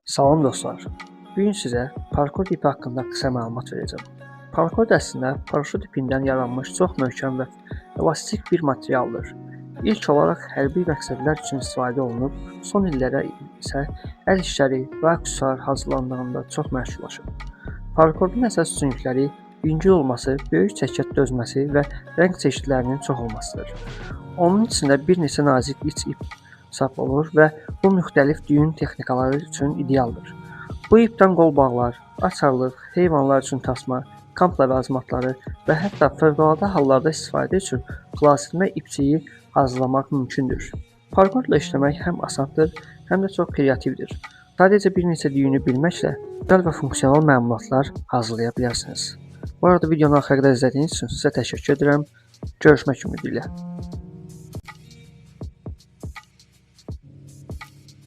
Salam dostlar. Bugün sizə parkour ipi haqqında qısa məlumat verəcəm. Parkour əslində paraşüt ipindən yaranmış çox möhkəm və elastik bir materialdır. İlk olaraq hərbi məqsədlər üçün istifadə olunub, son illərə isə əl işləri və aksesuar hazırlandığında çox məşhurlaşıb. Parkourun əsas üstünlükləri yüngül olması, böyük çəkiyyət dözməsi və rəng çeşidlərinin çox olmasıdır. Onun içində bir neçə nazik iç ip sap olur və bu müxtəlif düyün texnikaları üçün idealdır. Bu ipdən qol bağlar, açarlıq, heyvanlar üçün tasma, kamp ləvazimatları və hətta fövqəladə hallarda istifadə üçün xilasetmə ipçiyi hazırlamaq mümkündür. Parkourla işləmək həm asandır, həm də çox kreativdir. Sadəcə bir neçə düyünü bilməklə gözəl və funksional məlumatlar hazırlaya bilərsiniz. Bu arada videonu axıra qədər izlədiyiniz üçün sizə təşəkkür edirəm. Görüşmək ümidi ilə.